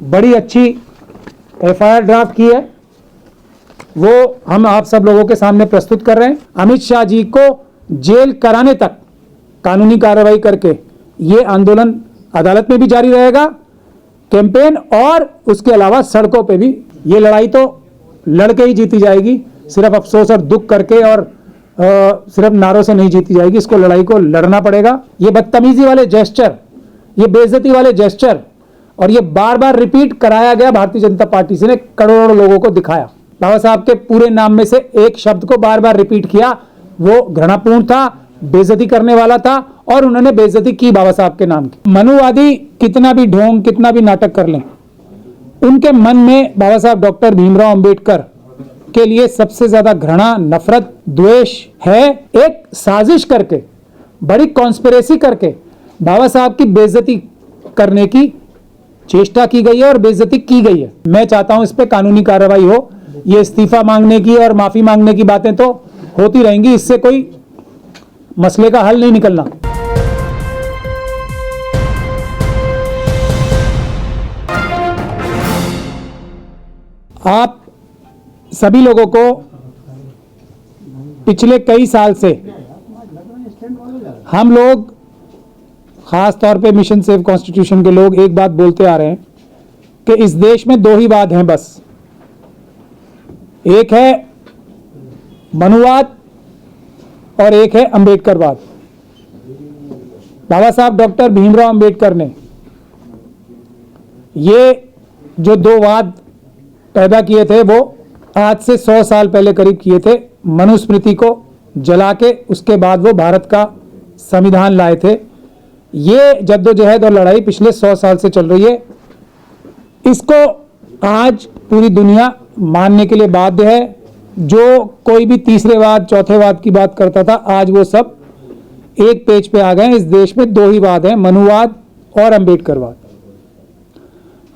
बड़ी अच्छी FIR draft की है, वो हम आप सब लोगों के सामने प्रस्तुत कर रहे हैं। अमित शाह जी को जेल कराने तक कानूनी कार्रवाई करके ये आंदोलन अदालत में भी जारी रहेगा, कैंपेन, और उसके अलावा सड़कों पे भी। ये लड़ाई तो लड़के ही जीती जाएगी, सिर्फ अफसोस और दुख करके और सिर्फ नारों से नहीं जीती जाएगी। इसको लड़ाई को लड़ना पड़ेगा। ये बदतमीजी वाले जेस्चर, ये बेइज्जती वाले जेस्चर और ये बार बार रिपीट कराया गया भारतीय जनता पार्टी से ने करोड़ों लोगों को दिखाया। बाबा साहब के पूरे नाम में से एक शब्द को बार बार रिपीट किया, वो घृणापूर्ण था, बेइज्जती करने वाला था, और उन्होंने बेइज्जती की बाबा साहब के नाम की। मनुवादी कितना भी ढोंग, कितना भी नाटक कर लें, उनके मन में बाबा साहब डॉक्टर भीमराव अंबेडकर के लिए सबसे ज्यादा घृणा, नफरत, द्वेष है। एक साजिश करके, बड़ी कॉन्स्पिरेसी करके बाबा साहब की बेइज्जती करने की चेष्टा की गई है और बेइज्जती की गई है। मैं चाहता हूं इस पे कानूनी कार्रवाई हो। ये इस्तीफा मांगने की और माफी मांगने की बातें तो होती रहेंगी, इससे कोई मसले का हल नहीं निकलना। आप सभी लोगों को पिछले कई साल से हम लोग, खास तौर पे मिशन सेव कॉन्स्टिट्यूशन के लोग, एक बात बोलते आ रहे हैं कि इस देश में दो ही वाद हैं बस। एक है मनुवाद और एक है अंबेडकरवाद। बाबा साहब डॉक्टर भीमराव अंबेडकर ने ये जो दो वाद पैदा किए थे, वो आज से 100 साल पहले करीब किए थे। मनुस्मृति को जला के उसके बाद वो भारत का संविधान लाए थे। ये जद्दोजहद और लड़ाई पिछले 100 साल से चल रही है। इसको आज पूरी दुनिया मानने के लिए बाध्य है। जो कोई भी तीसरे वाद, चौथे वाद की बात करता था, आज वो सब एक पेज पे आ गए। इस देश में दो ही वाद हैं, मनुवाद और अंबेडकरवाद।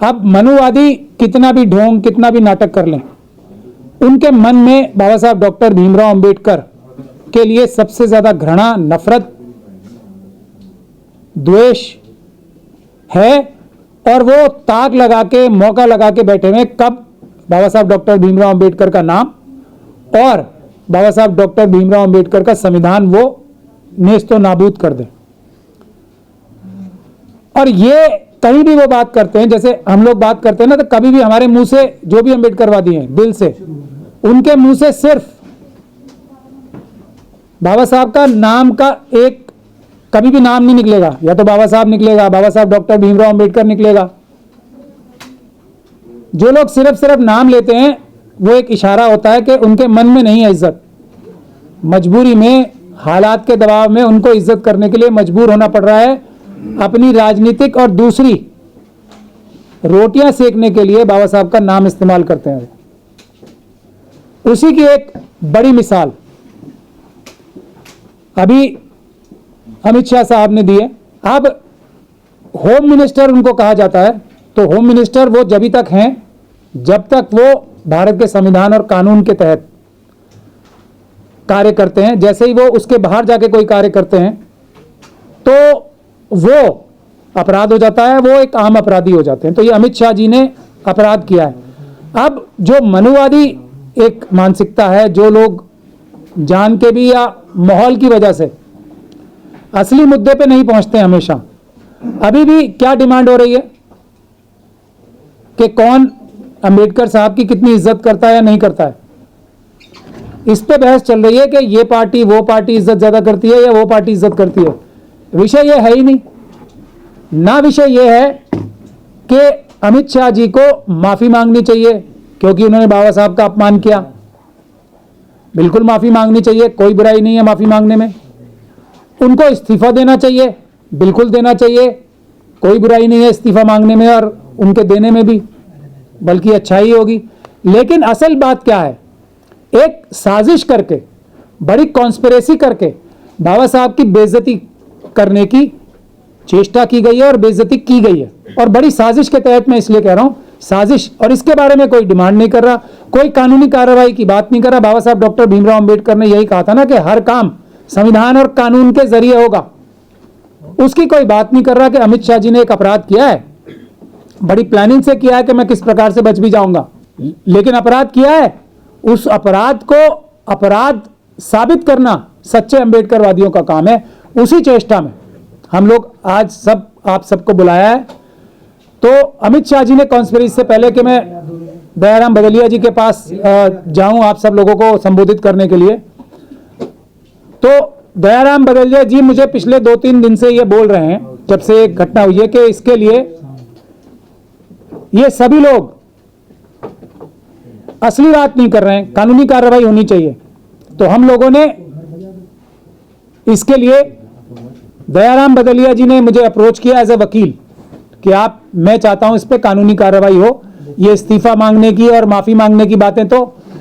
अब मनुवादी कितना भी ढोंग, कितना भी नाटक कर लें, उनके मन में बाबा साहब डॉक्टर भीमराव अंबेडकर के लिए सबसे ज्यादा घृणा, नफरत, द्वेष है, और वो ताक लगा के, मौका लगा के बैठे हुए कब बाबा साहब डॉक्टर भीमराव अंबेडकर का नाम और बाबा साहब डॉक्टर भीमराव अंबेडकर का संविधान वो नेस्तो नाबूद कर दें। और ये कहीं भी वो बात करते हैं, जैसे हम लोग बात करते हैं ना, तो कभी भी हमारे मुंह से, जो भी अंबेडकरवादी हैं दिल से, उनके मुंह से सिर्फ बाबा साहब का नाम का एक कभी भी नाम नहीं निकलेगा। या तो बाबा साहब निकलेगा, बाबा साहब डॉक्टर भीमराव अंबेडकर निकलेगा। जो लोग सिर्फ नाम लेते हैं, वो एक इशारा होता है कि उनके मन में नहीं है इज्जत। मजबूरी में, हालात के दबाव में उनको इज्जत करने के लिए मजबूर होना पड़ रहा है। अपनी राजनीतिक और दूसरी रोटियां सेकने के लिए बाबा साहब का नाम इस्तेमाल करते हैं। उसी की एक बड़ी मिसाल अभी अमित शाह साहब ने दी है। अब होम मिनिस्टर उनको कहा जाता है, तो होम मिनिस्टर वो जब तक हैं जब तक वो भारत के संविधान और कानून के तहत कार्य करते हैं। जैसे ही वो उसके बाहर जाके कोई कार्य करते हैं तो वो अपराध हो जाता है, वो एक आम अपराधी हो जाते हैं। तो ये अमित शाह जी ने अपराध किया है। अब जो मनुवादी एक मानसिकता है, जो लोग जान के भी या माहौल की वजह से असली मुद्दे पे नहीं पहुंचते हमेशा, अभी भी क्या डिमांड हो रही है कि कौन अंबेडकर साहब की कितनी इज्जत करता है या नहीं करता है। इस पे बहस चल रही है कि ये पार्टी, वो पार्टी इज्जत ज्यादा करती है या वो पार्टी इज्जत करती है। विषय ये है ही नहीं ना। विषय ये है कि अमित शाह जी को माफी मांगनी चाहिए क्योंकि उन्होंने बाबा साहब का अपमान किया। बिल्कुल माफी मांगनी चाहिए, कोई बुराई नहीं है माफी मांगने में। उनको इस्तीफा देना चाहिए, बिल्कुल देना चाहिए, कोई बुराई नहीं है इस्तीफा मांगने में और उनके देने में भी, बल्कि अच्छाई होगी। लेकिन असल बात क्या है, एक साजिश करके, बड़ी कॉन्स्पिरेसी करके बाबा साहब की बेइज्जती करने की चेष्टा की गई है और बेइज्जती की गई है। और बड़ी साजिश के तहत मैं इसलिए कह रहा हूं साजिश, और इसके बारे में कोई डिमांड नहीं कर रहा, कोई कानूनी कार्रवाई की बात नहीं कर रहा। बाबा साहब डॉक्टर भीमराव अंबेडकर ने यही कहा था ना कि हर काम संविधान और कानून के जरिए होगा। उसकी कोई बात नहीं कर रहा कि अमित शाह जी ने एक अपराध किया है बड़ी प्लानिंग से किया है कि मैं किस प्रकार से बच भी जाऊंगा, लेकिन अपराध किया है। उस अपराध को अपराध साबित करना सच्चे अंबेडकरवादियों का काम है। उसी चेष्टा में हम लोग आज आप सबको बुलाया है। तो अमित शाह जी ने कॉन्स्पिरेसी से पहले कि मैं दयाराम भदौलिया जी के पास जाऊं आप सब लोगों को संबोधित करने के लिए, तो दयाराम भदौलिया जी मुझे पिछले 2-3 दिन से ये बोल रहे हैं, जब से एक घटना हुई है, कि इसके लिए ये सभी लोग असली बात नहीं कर रहे हैं, कानूनी कार्रवाई होनी चाहिए। तो हम लोगों ने इसके लिए दयाराम भदौलिया जी ने मुझे अप्रोच किया एज ए वकील कि मैं चाहता हूं इस पे कानूनी कार्रवाई हो। ये इस्तीफा मांगने की और माफी मांगने की बातें तो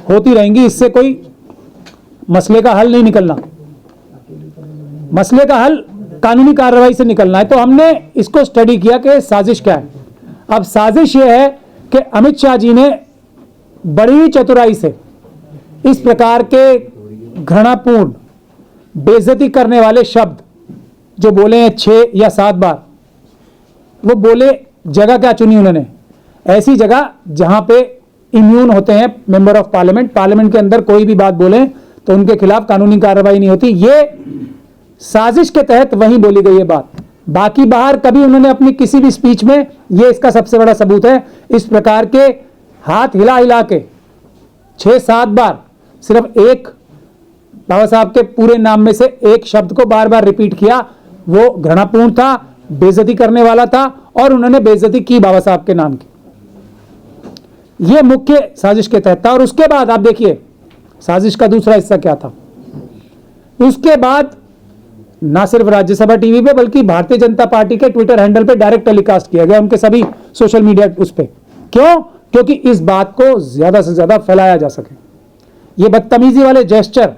होती रहेंगी, इससे कोई मसले का हल नहीं निकलना। मसले का हल कानूनी कार्रवाई से निकलना है। तो हमने इसको स्टडी किया कि साजिश क्या है। अब साजिश यह है कि अमित शाह जी ने बड़ी चतुराई से इस प्रकार के घृणापूर्ण बेइज्जती करने वाले शब्द जो बोले हैं 6 या 7 बार, वो बोले जगह क्या चुनी उन्होंने? ऐसी जगह जहां पे इम्यून होते हैं मेंबर ऑफ पार्लियामेंट। पार्लियामेंट के अंदर कोई भी बात बोले तो उनके खिलाफ कानूनी कार्रवाई नहीं होती। ये साजिश के तहत वहीं बोली गई है बात। बाकी बाहर कभी उन्होंने अपनी किसी भी स्पीच में, ये इसका सबसे बड़ा सबूत है, इस प्रकार के हाथ हिला हिला के 6-7 बार सिर्फ एक बाबा साहब के पूरे नाम में से एक शब्द को बार बार रिपीट किया। वो घृणापूर्ण था, बेइज्जती करने वाला था, और उन्होंने बेइज्जती की बाबा साहब के नाम की। यह मुख्य साजिश के तहत था। और उसके बाद आप देखिए साजिश का दूसरा हिस्सा क्या था। उसके बाद ना सिर्फ राज्यसभा टीवी पे बल्कि भारतीय जनता पार्टी के ट्विटर हैंडल पे डायरेक्ट टेलीकास्ट किया गया, उनके सभी सोशल मीडिया उस पे। क्यों? क्योंकि इस बात को ज्यादा से ज्यादा फैलाया जा सके। ये बदतमीजी वाले जेस्चर,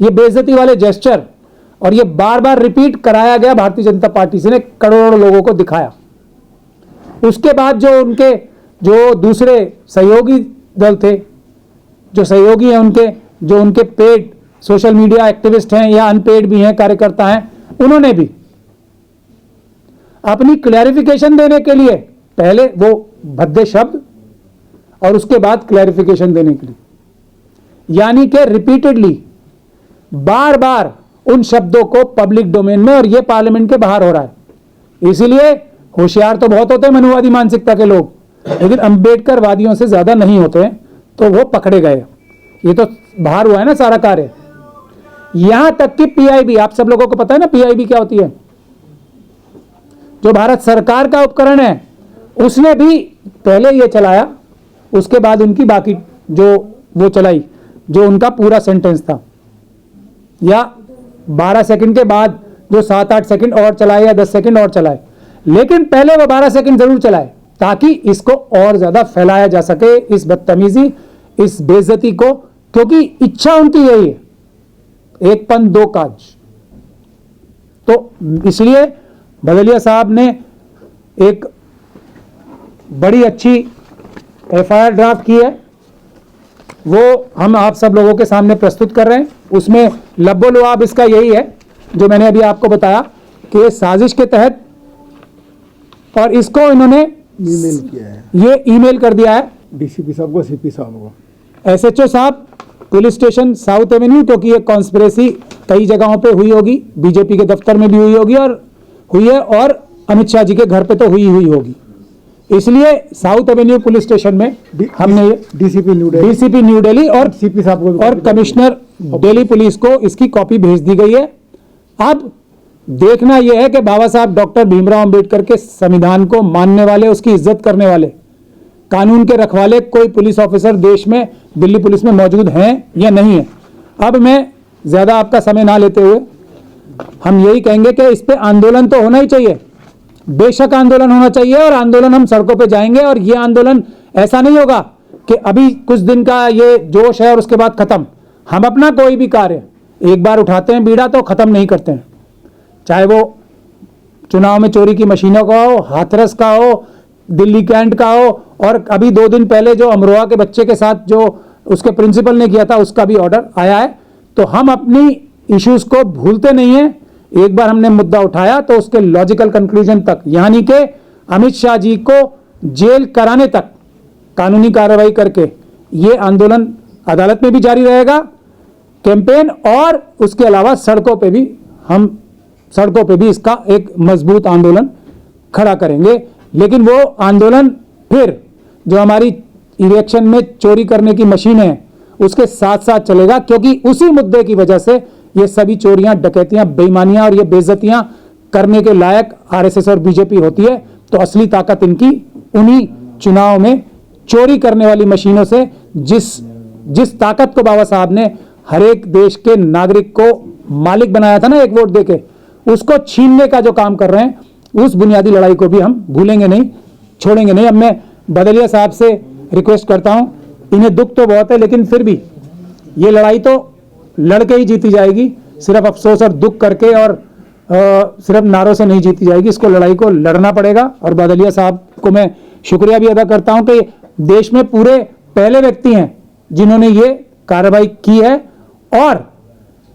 ये बेइज्जती वाले जेस्चर, और ये बार बार रिपीट कराया गया भारतीय जनता पार्टी से ने करोड़ों लोगों को दिखाया। उसके बाद जो दूसरे सहयोगी दल थे, जो सहयोगी हैं उनके, जो उनके पेड सोशल मीडिया एक्टिविस्ट हैं या अनपेड भी हैं, कार्यकर्ता हैं, उन्होंने भी अपनी क्लैरिफिकेशन देने के लिए पहले वो भद्दे शब्द और उसके बाद क्लैरिफिकेशन देने के लिए, यानी कि रिपीटेडली बार बार उन शब्दों को पब्लिक डोमेन में, और ये पार्लियामेंट के बाहर हो रहा है। इसीलिए होशियार तो बहुत होते हैं मनुवादी मानसिकता के लोग, लेकिन अंबेडकर वादियों से ज्यादा नहीं होते हैं, तो वो पकड़े गए। ये तो बाहर हुआ है ना सारा कार्य। यहां तक कि पीआईबी, आप सब लोगों को पता है ना पीआईबी क्या होती है, जो भारत सरकार का उपकरण है, उसने भी पहले ये चलाया, उसके बाद उनकी बाकी जो वो चलाई, जो उनका पूरा सेंटेंस था, या 12 सेकंड के बाद जो 7-8 सेकंड और चलाए या 10 सेकंड और चलाए, लेकिन पहले वो 12 सेकंड जरूर चलाए ताकि इसको और ज्यादा फैलाया जा सके, इस बदतमीजी, इस बेइज्जती को, क्योंकि इच्छा उनकी यही है, एक पंथ दो काज। तो इसलिए भदौलिया साहब ने एक बड़ी अच्छी एफआईआर ड्राफ्ट की है, वो हम आप सब लोगों के सामने प्रस्तुत कर रहे हैं। उसमें लब्बो लुआब इसका यही है जो मैंने अभी आपको बताया कि साजिश के तहत, और इसको इन्होंने ईमेल किया है, ये ईमेल कर दिया है डीसीपी साहब को, सीपी साहब को, एसएचओ साहब, पुलिस स्टेशन साउथ एवेन्यू, क्योंकि ये कॉन्स्पिरेसी कई जगहों पे हुई होगी, बीजेपी के दफ्तर में भी हुई होगी और हुई है, और अमित शाह जी के घर पे तो हुई होगी। इसलिए साउथ एवेन्यू पुलिस स्टेशन में हमने डीसीपी न्यू दिल्ली और सीपी साहब को और कमिश्नर दिल्ली पुलिस को इसकी कॉपी भेज दी गई है। अब देखना यह है कि बाबा साहब डॉक्टर भीमराव अंबेडकर के संविधान को मानने वाले, उसकी इज्जत करने वाले, कानून के रखवाले कोई पुलिस ऑफिसर देश में, दिल्ली पुलिस में मौजूद हैं या नहीं है। अब मैं ज्यादा आपका समय ना लेते हुए हम यही कहेंगे कि इस पे आंदोलन तो होना ही चाहिए, बेशक आंदोलन होना चाहिए, और आंदोलन हम सड़कों पे जाएंगे। और ये आंदोलन ऐसा नहीं होगा कि अभी कुछ दिन का ये जोश है और उसके बाद खत्म। हम अपना कोई भी कार्य एक बार उठाते हैं बीड़ा तो खत्म नहीं करते हैं, चाहे वो चुनाव में चोरी की मशीनों का हो, हाथरस का हो, दिल्ली कैंट का हो, और अभी 2 दिन पहले जो अमरोहा के बच्चे के साथ जो उसके प्रिंसिपल ने किया था उसका भी ऑर्डर आया है। तो हम अपनी इश्यूज को भूलते नहीं हैं। एक बार हमने मुद्दा उठाया तो उसके लॉजिकल कंक्लूजन तक, यानी कि अमित शाह जी को जेल कराने तक कानूनी कार्रवाई करके ये आंदोलन अदालत में भी जारी रहेगा, कैंपेन, और उसके अलावा सड़कों पे भी इसका एक मजबूत आंदोलन खड़ा करेंगे। लेकिन वो आंदोलन फिर जो हमारी इलेक्शन में चोरी करने की मशीन है उसके साथ साथ चलेगा, क्योंकि उसी मुद्दे की वजह से ये सभी चोरियां, डकैतियां, बेईमानियां और ये बेइज्जतियां करने के लायक आरएसएस और बीजेपी होती है। तो असली ताकत इनकी उन्हीं चुनाव में चोरी करने वाली मशीनों से, जिस ताकत को बाबा साहब ने हर एक देश के नागरिक को मालिक बनाया था ना एक वोट देके, उसको छीनने का जो काम कर रहे हैं, उस बुनियादी लड़ाई को भी हम भूलेंगे नहीं, छोड़ेंगे नहीं। अब मैं बदलिया साहब से रिक्वेस्ट करता हूं, इन्हें दुख तो बहुत है लेकिन फिर भी ये लड़ाई तो लड़के ही जीती जाएगी, सिर्फ अफसोस और दुख करके और सिर्फ नारों से नहीं जीती जाएगी। इसको लड़ाई को लड़ना पड़ेगा। और बदलिया साहब को मैं शुक्रिया भी अदा करता हूं कि देश में पूरे पहले व्यक्ति हैं जिन्होंने ये कार्रवाई की है। और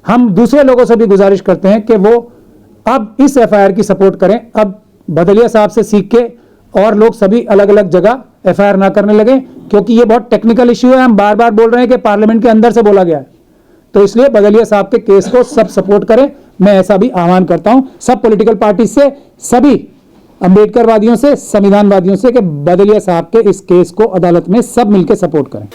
हम दूसरे लोगों से भी गुजारिश करते हैं कि वो अब इस एफआईआर की सपोर्ट करें। अब बदलिया साहब से सीख के और लोग सभी अलग अलग जगह एफआईआर ना करने लगे, क्योंकि ये बहुत टेक्निकल इश्यू है। हम बार बार बोल रहे हैं कि पार्लियामेंट के अंदर से बोला गया है, तो इसलिए बदलिया साहब के केस को सब सपोर्ट करें। मैं ऐसा भी आह्वान करता हूं सब पॉलिटिकल पार्टी से, सभी अंबेडकरवादियों से, संविधानवादियों से, कि बदलिया साहब के इस केस को अदालत में सब मिलकर सपोर्ट करें।